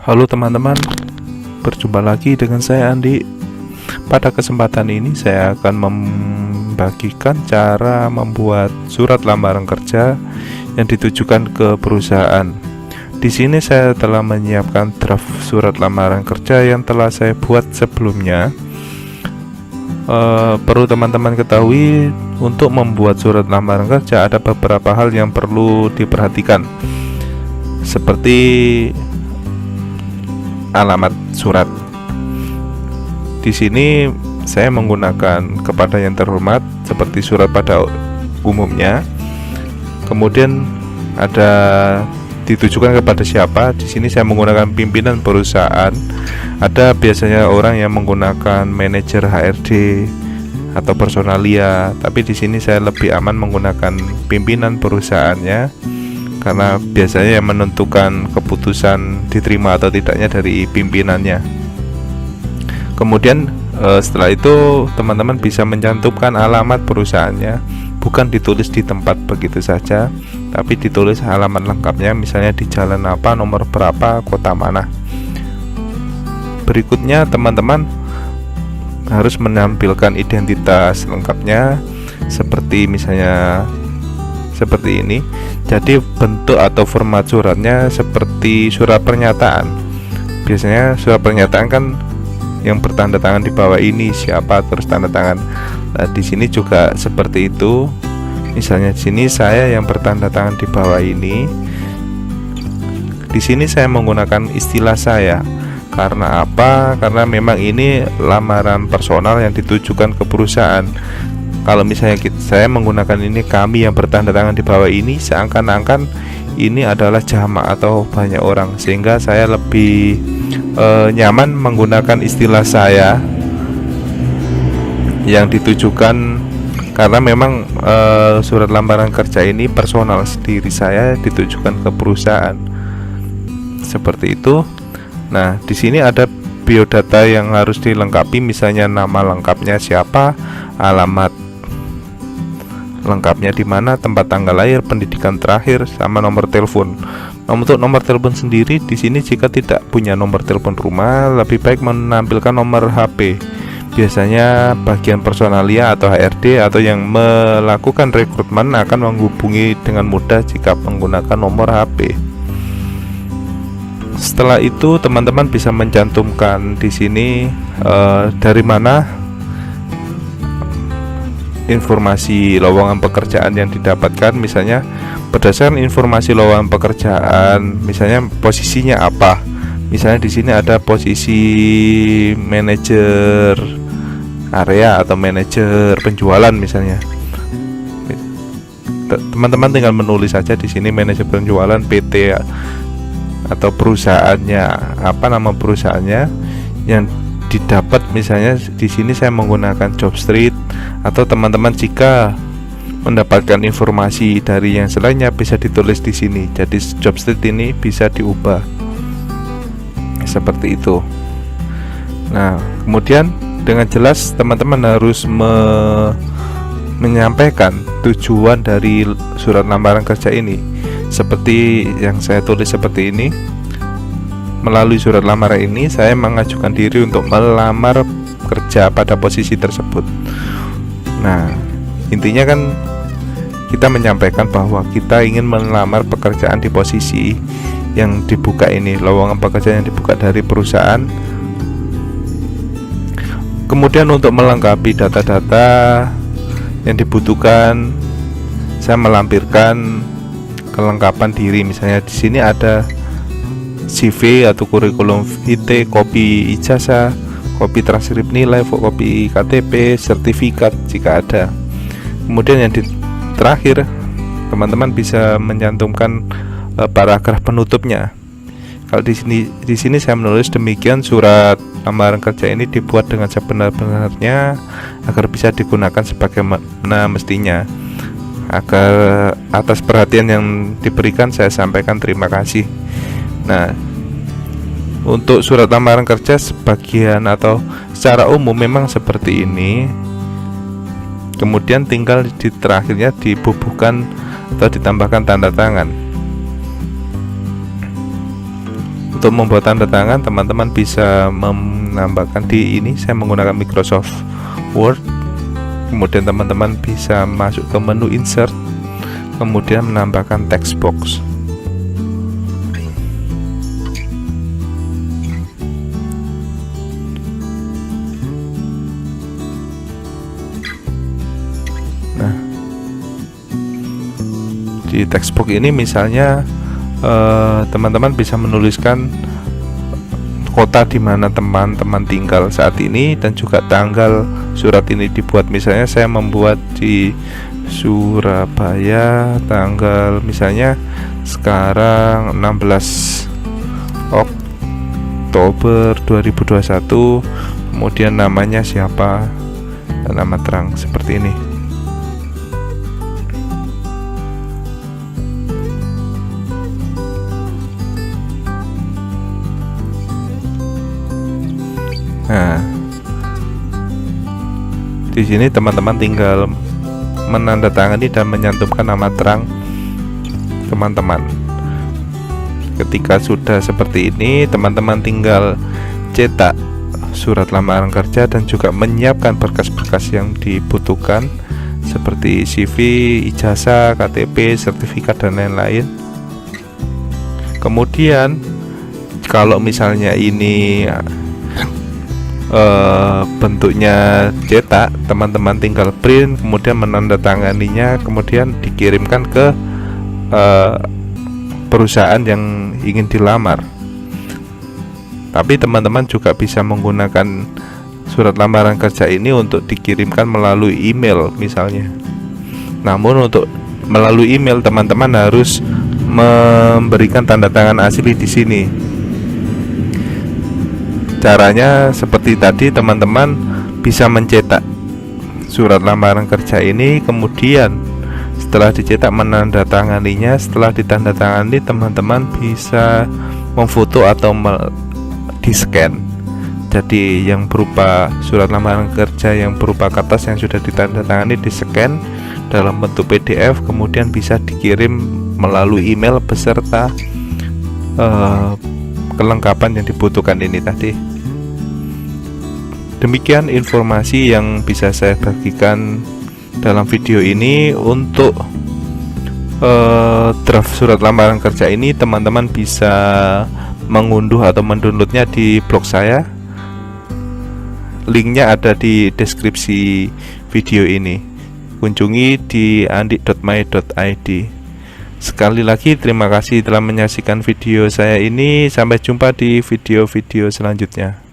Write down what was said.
Halo teman-teman, berjumpa lagi dengan saya Andi. Pada kesempatan ini saya akan membagikan cara membuat surat lamaran kerja yang ditujukan ke perusahaan. Di sini saya telah menyiapkan draft surat lamaran kerja yang telah saya buat sebelumnya. Perlu teman-teman ketahui, untuk membuat surat lamaran kerja ada beberapa hal yang perlu diperhatikan, seperti alamat surat. Di sini saya menggunakan kepada yang terhormat seperti surat pada umumnya. Kemudian ada ditujukan kepada siapa. Di sini saya menggunakan pimpinan perusahaan. Ada biasanya orang yang menggunakan manajer HRD atau personalia, tapi di sini saya lebih aman menggunakan pimpinan perusahaannya, karena biasanya yang menentukan keputusan diterima atau tidaknya dari pimpinannya. Kemudian setelah itu teman-teman bisa mencantumkan alamat perusahaannya, bukan ditulis di tempat begitu saja, tapi ditulis alamat lengkapnya, misalnya di jalan apa, nomor berapa, kota mana. Berikutnya teman-teman harus menampilkan identitas lengkapnya, seperti misalnya seperti ini. Jadi bentuk atau format suratnya seperti surat pernyataan. Biasanya surat pernyataan kan yang bertanda tangan di bawah ini siapa, terus tanda tangan. Nah, di sini juga seperti itu. Misalnya di sini saya yang bertanda tangan di bawah ini. Di sini saya menggunakan istilah saya. Karena apa? Karena memang ini lamaran personal yang ditujukan ke perusahaan. Kalau misalnya saya menggunakan ini kami yang bertanda tangan di bawah ini, seakan-akan ini adalah jamak atau banyak orang, sehingga saya lebih nyaman menggunakan istilah saya yang ditujukan, karena memang surat lamaran kerja ini personal, diri saya ditujukan ke perusahaan. Seperti itu. Nah, di sini ada biodata yang harus dilengkapi, misalnya nama lengkapnya siapa, alamat lengkapnya di mana, tempat tanggal lahir, pendidikan terakhir, sama nomor telepon. Nah, untuk nomor telepon sendiri di sini jika tidak punya nomor telepon rumah, lebih baik menampilkan nomor HP. Biasanya bagian personalia atau HRD atau yang melakukan rekrutmen akan menghubungi dengan mudah jika menggunakan nomor HP. Setelah itu teman-teman bisa mencantumkan di sini dari mana informasi lowongan pekerjaan yang didapatkan, misalnya berdasarkan informasi lowongan pekerjaan, misalnya posisinya apa. Misalnya di sini ada posisi manajer area atau manajer penjualan misalnya. Teman-teman tinggal menulis saja di sini manajer penjualan PT atau perusahaannya, apa nama perusahaannya yang didapat. Misalnya di sini saya menggunakan job street, atau teman-teman jika mendapatkan informasi dari yang selainnya bisa ditulis di sini. Jadi job street ini bisa diubah seperti itu. Nah, kemudian dengan jelas teman-teman harus menyampaikan tujuan dari surat lamaran kerja ini. Seperti yang saya tulis seperti ini. Melalui surat lamaran ini saya mengajukan diri untuk melamar kerja pada posisi tersebut. Nah, intinya kan kita menyampaikan bahwa kita ingin melamar pekerjaan di posisi yang dibuka ini, lowongan pekerjaan yang dibuka dari perusahaan. Kemudian untuk melengkapi data-data yang dibutuhkan, saya melampirkan kelengkapan diri. Misalnya di sini ada CV atau kurikulum vitae, kopi ijazah, kopi transkrip nilai, fotokopi KTP, sertifikat jika ada. Kemudian yang terakhir, teman-teman bisa mencantumkan paragraf penutupnya. Kalau di sini saya menulis demikian, surat lamaran kerja ini dibuat dengan sebenar-benarnya agar bisa digunakan sebagaimana mestinya. Agar atas perhatian yang diberikan saya sampaikan terima kasih. Nah, untuk surat lamaran kerja sebagian atau secara umum memang seperti ini. Kemudian tinggal di terakhirnya dibubuhkan atau ditambahkan tanda tangan. Untuk membuat tanda tangan, teman-teman bisa menambahkan di ini. Saya menggunakan Microsoft Word. Kemudian teman-teman bisa masuk ke menu insert, kemudian menambahkan text box. Nah, di text box ini misalnya teman-teman bisa menuliskan kota di mana teman-teman tinggal saat ini dan juga tanggal surat ini dibuat. Misalnya saya membuat di Surabaya, tanggal misalnya sekarang 16 Oktober 2021, kemudian namanya siapa, nama terang seperti ini. Nah, di sini teman-teman tinggal menandatangani dan menyantumkan nama terang teman-teman. Ketika sudah seperti ini, teman-teman tinggal cetak surat lamaran kerja dan juga menyiapkan berkas-berkas yang dibutuhkan seperti CV, ijazah, KTP, sertifikat dan lain-lain. Kemudian kalau misalnya ini bentuknya cetak, teman-teman tinggal print, kemudian menandatanganinya, kemudian dikirimkan ke perusahaan yang ingin dilamar. Tapi teman-teman juga bisa menggunakan surat lamaran kerja ini untuk dikirimkan melalui email misalnya. Namun untuk melalui email, teman-teman harus memberikan tanda tangan asli di sini. Caranya seperti tadi, teman-teman bisa mencetak surat lamaran kerja ini, kemudian setelah dicetak menandatanganinya. Setelah ditandatangani, teman-teman bisa memfoto atau di-scan. Jadi yang berupa surat lamaran kerja yang berupa kertas yang sudah ditandatangani di-scan dalam bentuk PDF, kemudian bisa dikirim melalui email beserta kelengkapan yang dibutuhkan ini tadi. Demikian informasi yang bisa saya bagikan dalam video ini. Untuk draft surat lamaran kerja ini, teman-teman bisa mengunduh atau mendownloadnya di blog saya. Linknya ada di deskripsi video ini. Kunjungi di andik.my.id. Sekali lagi terima kasih telah menyaksikan video saya ini. Sampai jumpa di video-video selanjutnya.